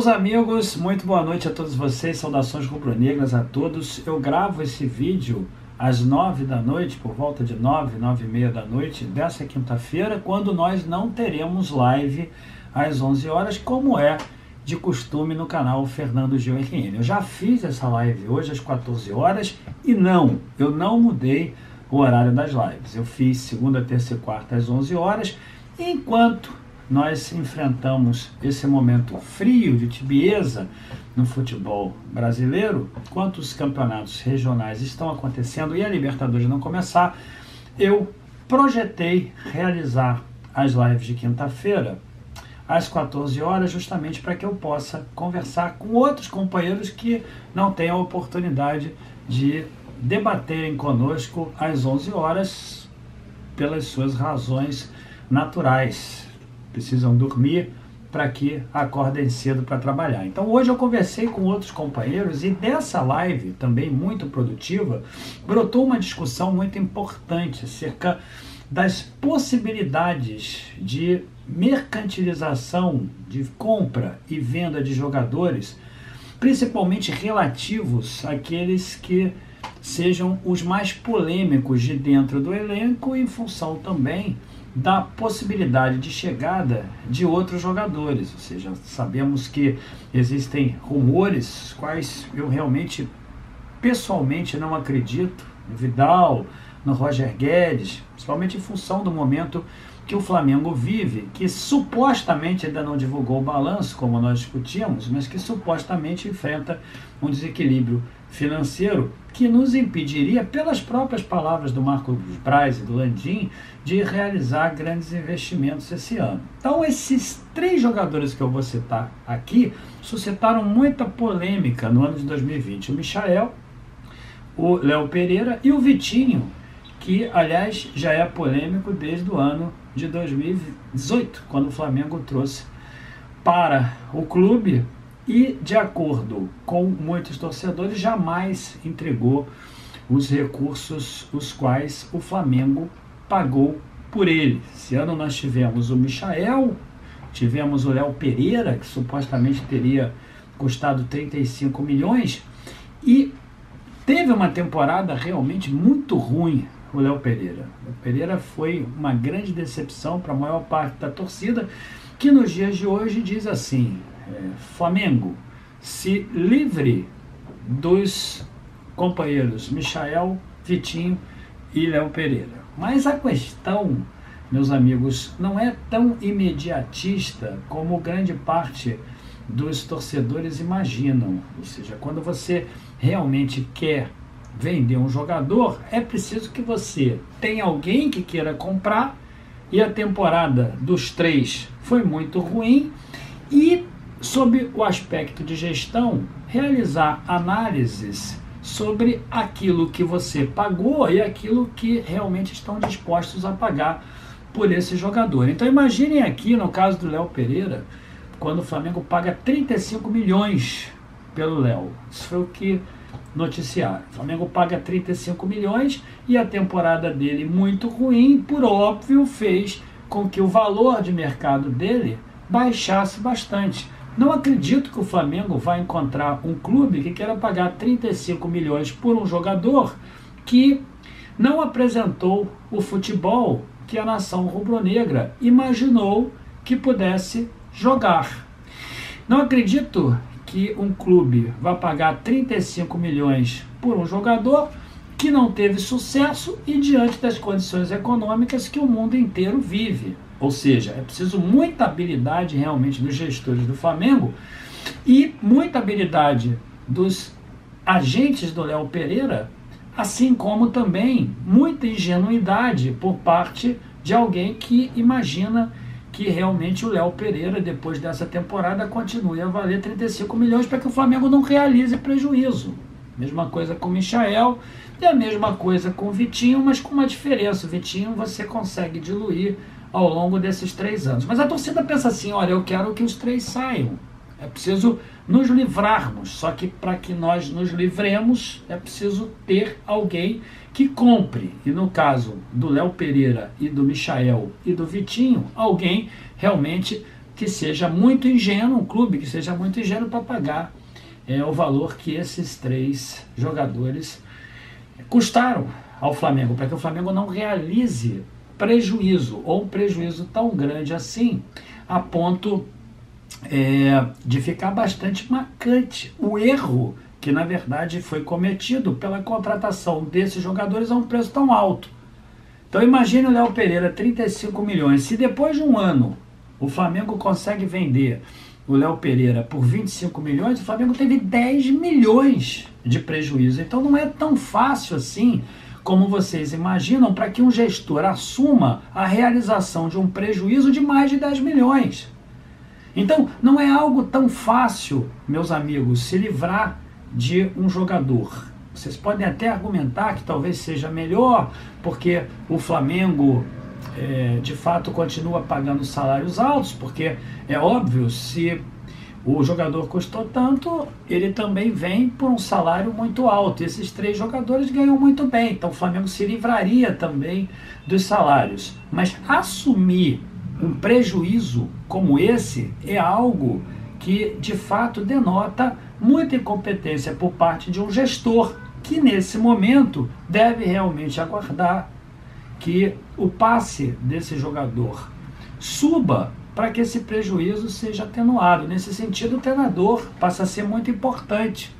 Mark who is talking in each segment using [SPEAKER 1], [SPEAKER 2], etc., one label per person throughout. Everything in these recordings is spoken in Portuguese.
[SPEAKER 1] Meus amigos, muito boa noite a todos vocês, saudações rubro-negras a todos. Eu gravo esse vídeo às 9 da noite, por volta de 9h da noite dessa quinta-feira, quando nós não teremos live às 11 horas, como é de costume no canal Fernando Gil RN. Eu já fiz essa live hoje às 14 horas e eu não mudei o horário das lives. Eu fiz segunda, terça e quarta às 11 horas, enquanto nós enfrentamos esse momento frio de tibieza no futebol brasileiro, enquanto os campeonatos regionais estão acontecendo e a Libertadores não começar, eu projetei realizar as lives de quinta-feira às 14 horas, justamente para que eu possa conversar com outros companheiros que não têm a oportunidade de debaterem conosco às 11 horas pelas suas razões naturais. Precisam dormir para que acordem cedo para trabalhar. Então hoje eu conversei com outros companheiros e dessa live, também muito produtiva, brotou uma discussão muito importante acerca das possibilidades de mercantilização, de compra e venda de jogadores, principalmente relativos àqueles que sejam os mais polêmicos de dentro do elenco, em função também da possibilidade de chegada de outros jogadores. Ou seja, sabemos que existem rumores, quais eu realmente, pessoalmente, não acredito, no Vidal, no Roger Guedes, principalmente em função do momento que o Flamengo vive, que supostamente ainda não divulgou o balanço, como nós discutimos, mas que supostamente enfrenta um desequilíbrio financeiro que nos impediria, pelas próprias palavras do Marcos Braz e do Landim, de realizar grandes investimentos esse ano. Então esses três jogadores que eu vou citar aqui suscitaram muita polêmica no ano de 2020. O Michael, o Léo Pereira e o Vitinho, que aliás já é polêmico desde o ano de 2018, quando o Flamengo trouxe para o clube e, de acordo com muitos torcedores, jamais entregou os recursos os quais o Flamengo pagou por ele. Esse ano nós tivemos o Michael, tivemos o Léo Pereira, que supostamente teria custado 35 milhões, e teve uma temporada realmente muito ruim o Léo Pereira. O Pereira foi uma grande decepção para a maior parte da torcida, que nos dias de hoje diz assim: Flamengo, se livre dos companheiros Michael, Vitinho e Léo Pereira. Mas a questão, meus amigos, não é tão imediatista como grande parte dos torcedores imaginam. Ou seja, quando você realmente quer vender um jogador, é preciso que você tenha alguém que queira comprar, e a temporada dos três foi muito ruim, e sob o aspecto de gestão, realizar análises sobre aquilo que você pagou e aquilo que realmente estão dispostos a pagar por esse jogador. Então imaginem aqui, no caso do Léo Pereira, quando o Flamengo paga 35 milhões pelo Léo. Isso foi o que noticiaram. O Flamengo paga 35 milhões e a temporada dele muito ruim, por óbvio, fez com que o valor de mercado dele baixasse bastante. Não acredito que o Flamengo vai encontrar um clube que queira pagar 35 milhões por um jogador que não apresentou o futebol que a nação rubro-negra imaginou que pudesse jogar. Não acredito que um clube vai pagar 35 milhões por um jogador que não teve sucesso e diante das condições econômicas que o mundo inteiro vive. Ou seja, é preciso muita habilidade realmente dos gestores do Flamengo e muita habilidade dos agentes do Léo Pereira, assim como também muita ingenuidade por parte de alguém que imagina que realmente o Léo Pereira, depois dessa temporada, continue a valer 35 milhões para que o Flamengo não realize prejuízo. Mesma coisa com o Michael e a mesma coisa com o Vitinho, mas com uma diferença. O Vitinho você consegue diluir ao longo desses 3 anos. Mas a torcida pensa assim: olha, eu quero que os 3 saiam. É preciso nos livrarmos. Só que para que nós nos livremos, é preciso ter alguém que compre. E no caso do Léo Pereira e do Michael e do Vitinho, alguém realmente que seja muito ingênuo, um clube que seja muito ingênuo para pagar o valor que esses 3 jogadores custaram ao Flamengo, para que o Flamengo não realize prejuízo, ou um prejuízo tão grande assim, a ponto de ficar bastante marcante o erro que na verdade foi cometido pela contratação desses jogadores a um preço tão alto. Então imagine o Léo Pereira, 35 milhões, se depois de um ano o Flamengo consegue vender o Léo Pereira por 25 milhões, o Flamengo teve 10 milhões de prejuízo. Então não é tão fácil assim como vocês imaginam para que um gestor assuma a realização de um prejuízo de mais de 10 milhões. Então não é algo tão fácil, meus amigos, se livrar de um jogador. Vocês podem até argumentar que talvez seja melhor, porque o Flamengo de fato continua pagando salários altos, porque é óbvio, se o jogador custou tanto, ele também vem por um salário muito alto. Esses 3 jogadores ganham muito bem, então o Flamengo se livraria também dos salários. Mas assumir um prejuízo como esse é algo que de fato denota muita incompetência por parte de um gestor, que nesse momento deve realmente aguardar que o passe desse jogador suba para que esse prejuízo seja atenuado. Nesse sentido, o treinador passa a ser muito importante.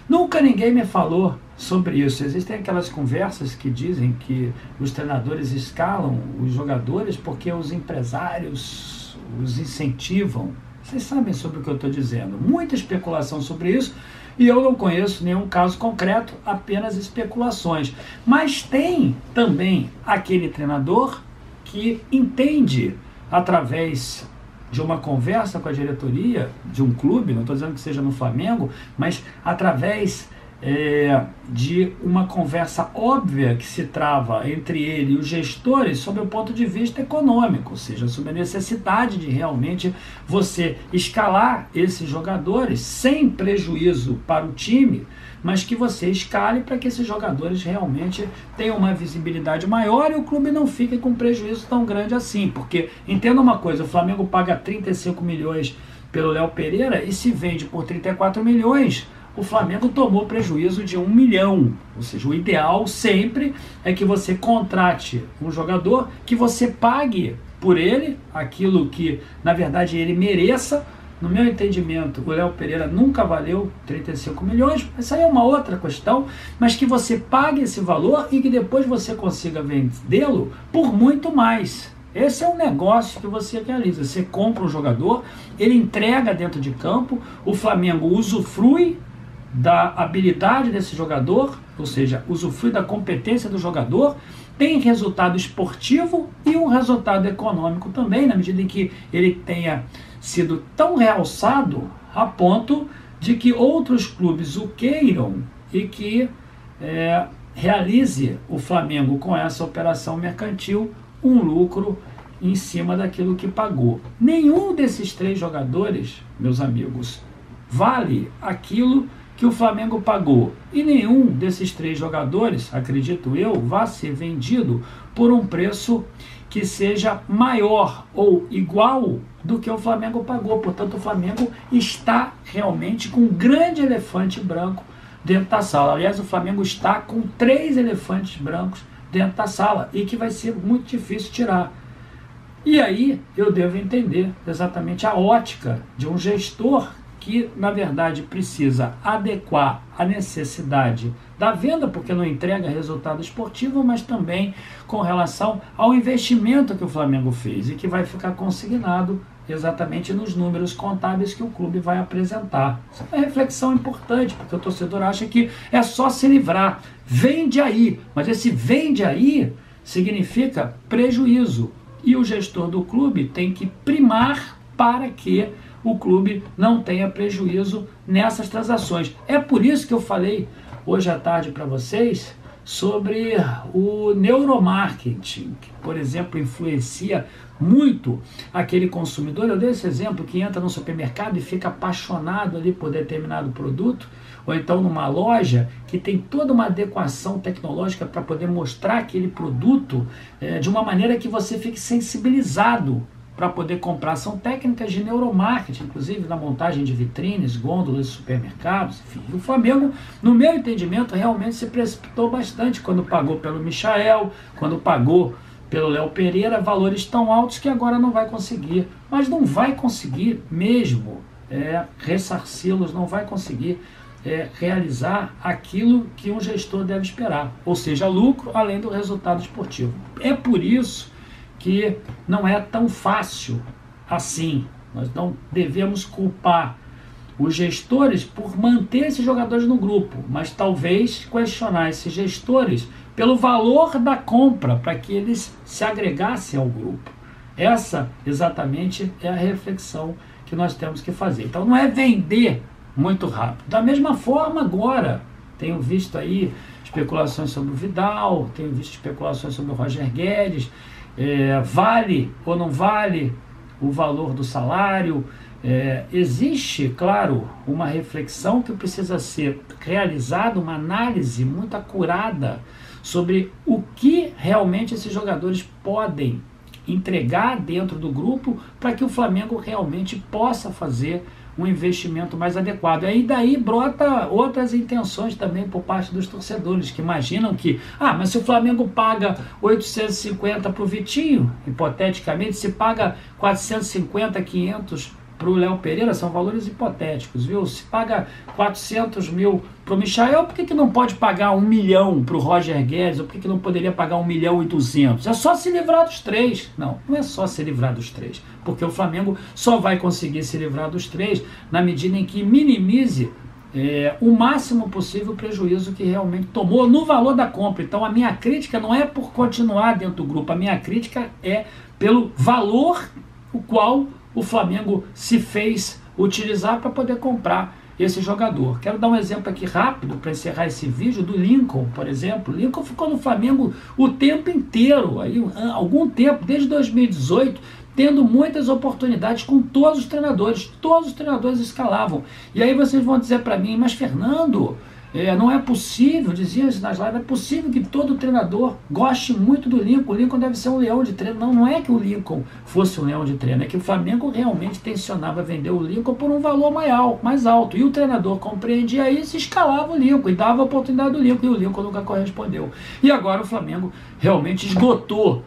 [SPEAKER 1] Nunca ninguém me falou sobre isso. Existem aquelas conversas que dizem que os treinadores escalam os jogadores porque os empresários os incentivam. Vocês sabem sobre o que eu estou dizendo. Muita especulação sobre isso, e eu não conheço nenhum caso concreto, apenas especulações. Mas tem também aquele treinador que entende, através de uma conversa com a diretoria de um clube, não estou dizendo que seja no Flamengo, mas através de uma conversa óbvia que se trava entre ele e os gestores sob o ponto de vista econômico, ou seja, sobre a necessidade de realmente você escalar esses jogadores sem prejuízo para o time, mas que você escale para que esses jogadores realmente tenham uma visibilidade maior e o clube não fique com prejuízo tão grande assim, porque entenda uma coisa, o Flamengo paga 35 milhões pelo Léo Pereira e se vende por 34 milhões, o Flamengo tomou prejuízo de 1 milhão. Ou seja, o ideal sempre é que você contrate um jogador, que você pague por ele aquilo que, na verdade, ele mereça. No meu entendimento, o Léo Pereira nunca valeu 35 milhões, essa aí é uma outra questão, mas que você pague esse valor e que depois você consiga vendê-lo por muito mais. Esse é um negócio que você realiza. Você compra um jogador, ele entrega dentro de campo, o Flamengo usufrui da habilidade desse jogador, ou seja, usufrui da competência do jogador, tem resultado esportivo e um resultado econômico também, na medida em que ele tenha sido tão realçado a ponto de que outros clubes o queiram e que realize o Flamengo com essa operação mercantil um lucro em cima daquilo que pagou. Nenhum desses 3 jogadores, meus amigos, vale aquilo que o Flamengo pagou, e nenhum desses 3 jogadores, acredito eu, vai ser vendido por um preço que seja maior ou igual do que o Flamengo pagou. Portanto, o Flamengo está realmente com um grande elefante branco dentro da sala. Aliás, o Flamengo está com 3 elefantes brancos dentro da sala e que vai ser muito difícil tirar. E aí eu devo entender exatamente a ótica de um gestor que, na verdade, precisa adequar a necessidade da venda, porque não entrega resultado esportivo, mas também com relação ao investimento que o Flamengo fez e que vai ficar consignado exatamente nos números contábeis que o clube vai apresentar. Isso é uma reflexão importante, porque o torcedor acha que é só se livrar, vende aí, mas esse vende aí significa prejuízo, e o gestor do clube tem que primar para que o clube não tenha prejuízo nessas transações. É por isso que eu falei hoje à tarde para vocês sobre o neuromarketing, que, por exemplo, influencia muito aquele consumidor. Eu dei esse exemplo que entra no supermercado e fica apaixonado ali por determinado produto, ou então numa loja que tem toda uma adequação tecnológica para poder mostrar aquele produto de uma maneira que você fique sensibilizado para poder comprar. São técnicas de neuromarketing, inclusive na montagem de vitrines, gôndolas de supermercados, enfim. O Flamengo, no meu entendimento, realmente se precipitou bastante quando pagou pelo Michael, quando pagou pelo Léo Pereira, valores tão altos que agora não vai conseguir. Mas não vai conseguir mesmo ressarci-los, não vai conseguir realizar aquilo que um gestor deve esperar, ou seja, lucro além do resultado esportivo. É por isso que não é tão fácil assim. Nós não devemos culpar os gestores por manter esses jogadores no grupo, mas talvez questionar esses gestores pelo valor da compra, para que eles se agregassem ao grupo. Essa exatamente é a reflexão que nós temos que fazer. Então não é vender muito rápido. Da mesma forma agora, tenho visto aí especulações sobre o Vidal, tenho visto especulações sobre o Roger Guedes, vale ou não vale o valor do salário. Existe, claro, uma reflexão que precisa ser realizada, uma análise muito acurada sobre o que realmente esses jogadores podem entregar dentro do grupo para que o Flamengo realmente possa fazer um investimento mais adequado. E daí brota outras intenções também por parte dos torcedores, que imaginam que, mas se o Flamengo paga 850 para o Vitinho, hipoteticamente, se paga 450, 500 para o Léo Pereira, são valores hipotéticos, viu? Se paga 400 mil para o Michael, por que não pode pagar 1 milhão para o Roger Guedes? Ou por que não poderia pagar 1 milhão e 200? É só se livrar dos três. Não é só se livrar dos três, porque o Flamengo só vai conseguir se livrar dos três na medida em que minimize o máximo possível o prejuízo que realmente tomou no valor da compra. Então a minha crítica não é por continuar dentro do grupo, a minha crítica é pelo valor o qual o Flamengo se fez utilizar para poder comprar esse jogador. Quero dar um exemplo aqui rápido para encerrar esse vídeo do Lincoln, por exemplo. O Lincoln ficou no Flamengo o tempo inteiro, aí, algum tempo, desde 2018, tendo muitas oportunidades com todos os treinadores escalavam. E aí vocês vão dizer para mim, mas Fernando, não é possível, dizia isso nas lives, é possível que todo treinador goste muito do Lincoln. O Lincoln deve ser um leão de treino. Não é que o Lincoln fosse um leão de treino, é que o Flamengo realmente tensionava vender o Lincoln por um valor mais alto. E o treinador compreendia isso, escalava o Lincoln e dava a oportunidade do Lincoln, e o Lincoln nunca correspondeu. E agora o Flamengo realmente esgotou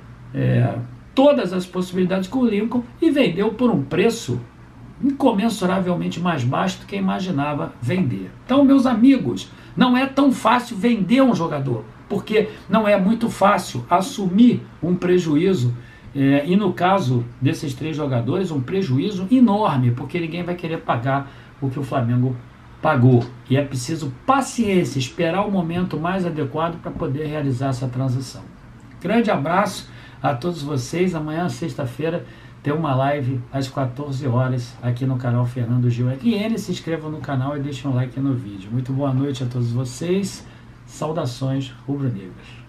[SPEAKER 1] todas as possibilidades com o Lincoln e vendeu por um preço incomensuravelmente mais baixo do que imaginava vender. Então, meus amigos, não é tão fácil vender um jogador, porque não é muito fácil assumir um prejuízo, e no caso desses 3 jogadores, um prejuízo enorme, porque ninguém vai querer pagar o que o Flamengo pagou. E é preciso paciência, esperar o momento mais adequado para poder realizar essa transição. Grande abraço a todos vocês. Amanhã, sexta-feira, tem uma live às 14 horas aqui no canal Fernando Gil RN. Se inscrevam no canal e deixem um like no vídeo. Muito boa noite a todos vocês. Saudações rubro-negras.